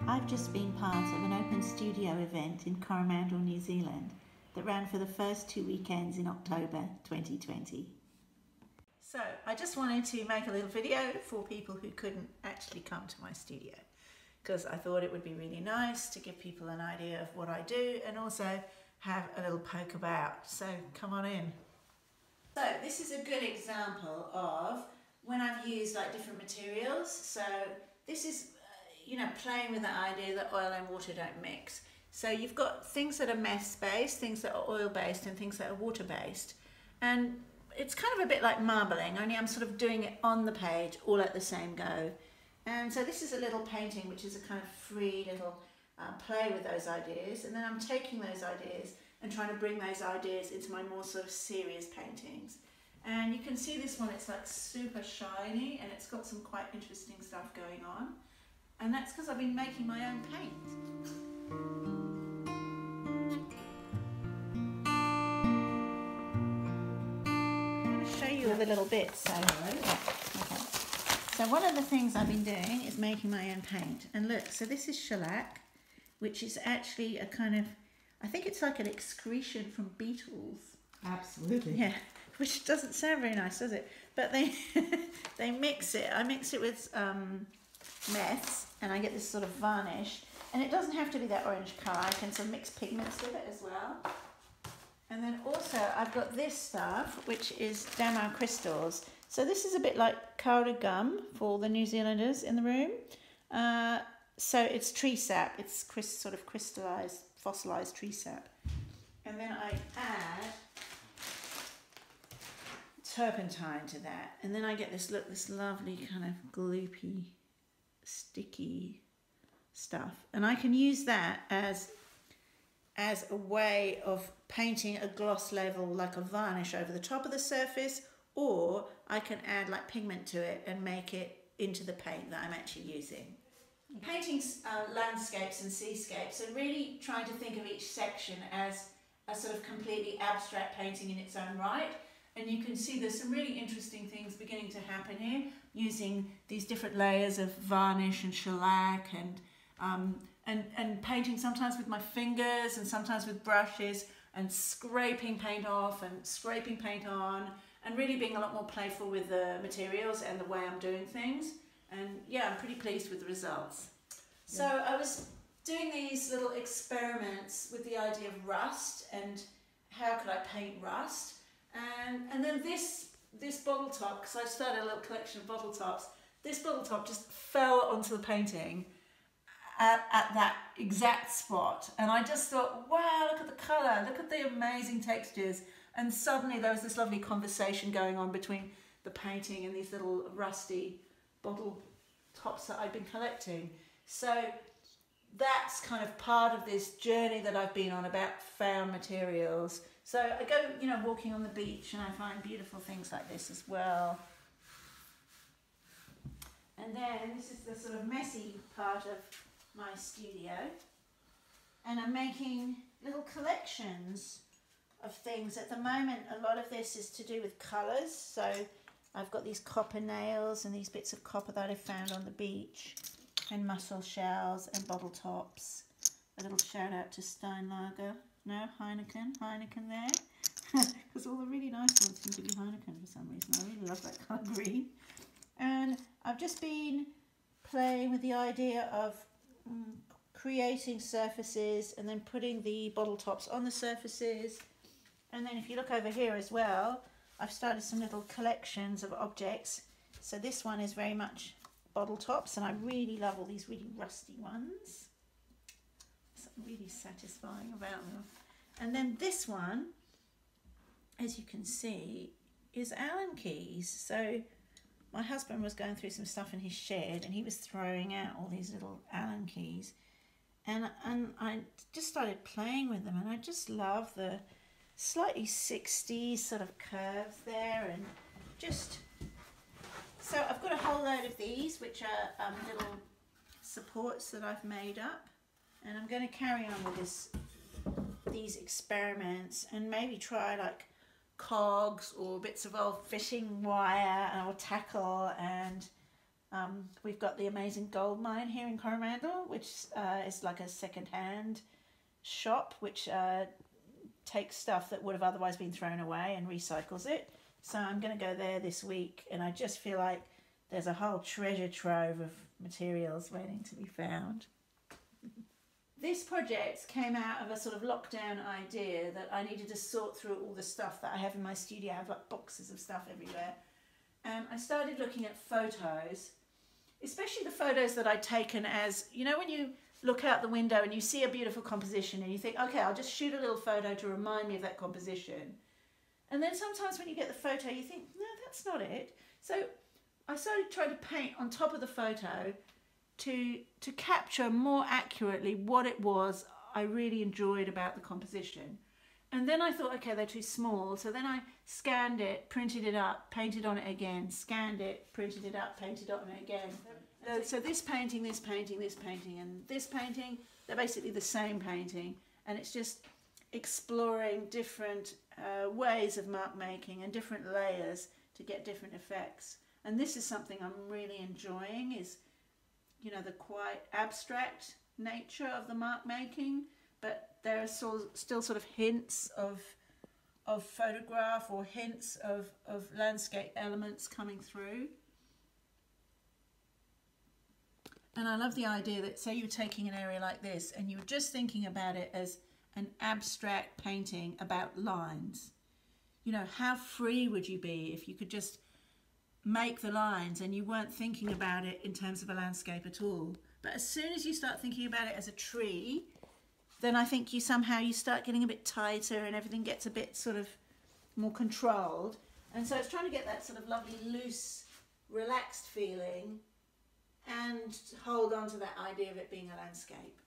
I've just been part of an open studio event in Coromandel, New Zealand that ran for the first 2 weekends in October 2020. So I just wanted to make a little video for people who couldn't actually come to my studio, because I thought it would be really nice to give people an idea of what I do and also have a little poke about. So come on in. So this is a good example of when I've used like different materials. So this is playing with the idea that oil and water don't mix. So you've got things that are mess-based, things that are oil-based, and things that are water-based. And it's kind of a bit like marbling, only I'm sort of doing it on the page all at the same go. And so this is a little painting, which is a kind of free little play with those ideas. And then I'm taking those ideas and trying to bring those ideas into my more sort of serious paintings. And you can see this one, it's like super shiny and it's got some quite interesting stuff going on. And that's because I've been making my own paint. I'm going to show you all the little bits. So, so one of the things I've been doing is making my own paint. And look, so this is shellac, which is actually a kind of, I think it's like an excretion from beetles. Absolutely. Yeah, which doesn't sound very nice, does it? But they mix it. I mix it with meths, and I get this sort of varnish. And it doesn't have to be that orange colour. I can sort of mix pigments with it as well. And then also I've got this stuff, which is Damar crystals. So this is a bit like Kauri gum for the New Zealanders in the room. So it's tree sap. It's sort of crystallized, fossilized tree sap. And then I add turpentine to that. And then I get this, look, this lovely kind of gloopy, sticky stuff. And I can use that as a way of painting a gloss level, like a varnish over the top of the surface, or I can add like pigment to it and make it into the paint that I'm actually using. Painting landscapes and seascapes and really trying to think of each section as a sort of completely abstract painting in its own right. And you can see there's some really interesting things beginning to happen here, using these different layers of varnish and shellac and painting sometimes with my fingers and sometimes with brushes, and scraping paint off and scraping paint on, and really being a lot more playful with the materials and the way I'm doing things. And yeah, I'm pretty pleased with the results. Yeah. So I was doing these little experiments with the idea of rust and how could I paint rust. And then this bottle top, because I started a little collection of bottle tops, this bottle top just fell onto the painting at that exact spot. And I just thought, wow, look at the colour, look at the amazing textures. And suddenly there was this lovely conversation going on between the painting and these little rusty bottle tops that I've been collecting. So that's kind of part of this journey that I've been on about found materials. So I go, walking on the beach and I find beautiful things like this as well. And then this is the sort of messy part of my studio. And I'm making little collections of things. At the moment, a lot of this is to do with colours. So I've got these copper nails and these bits of copper that I found on the beach, and mussel shells and bottle tops. A little shout out to Steinlager. No, Heineken there. Because all the really nice ones seem to be Heineken for some reason. I really love that colour green. And I've just been playing with the idea of creating surfaces and then putting the bottle tops on the surfaces. And then if you look over here as well, I've started some little collections of objects. So this one is very much bottle tops, and I really love all these really rusty ones. Something really satisfying about them. And then this one, as you can see, is Allen keys. So my husband was going through some stuff in his shed and he was throwing out all these little Allen keys. And I just started playing with them, and I just love the slightly 60s sort of curves there. And just, so I've got a whole load of these, which are little supports that I've made up. And I'm going to carry on with these experiments and maybe try like cogs or bits of old fishing wire or tackle, and We've got the amazing gold mine here in Coromandel, which is like a second-hand shop, which takes stuff that would have otherwise been thrown away and recycles it. So I'm going to go there this week, and I just feel like there's a whole treasure trove of materials waiting to be found. This project came out of a sort of lockdown idea that I needed to sort through all the stuff that I have in my studio. I have like boxes of stuff everywhere. And I started looking at photos, especially the photos that I'd taken as, you know, when you look out the window and you see a beautiful composition and you think, okay, I'll just shoot a little photo to remind me of that composition. And then sometimes when you get the photo, you think, no, that's not it. So I started trying to paint on top of the photo to capture more accurately what it was I really enjoyed about the composition. And then I thought, okay, they're too small. So then I scanned it, printed it up, painted on it again, scanned it, printed it up, painted on it again. So this painting, this painting, this painting, and this painting, they're basically the same painting. And it's just exploring different ways of mark making and different layers to get different effects. And this is something I'm really enjoying, is, you know, the quite abstract nature of the mark making, but there are still sort of hints of photograph or hints of landscape elements coming through. And I love the idea that, say you're taking an area like this and you're just thinking about it as an abstract painting about lines. You know, how free would you be if you could just make the lines and you weren't thinking about it in terms of a landscape at all? But as soon as you start thinking about it as a tree, then I think you start getting a bit tighter and everything gets a bit sort of more controlled. And so it's trying to get that sort of lovely, loose, relaxed feeling and hold on to that idea of it being a landscape.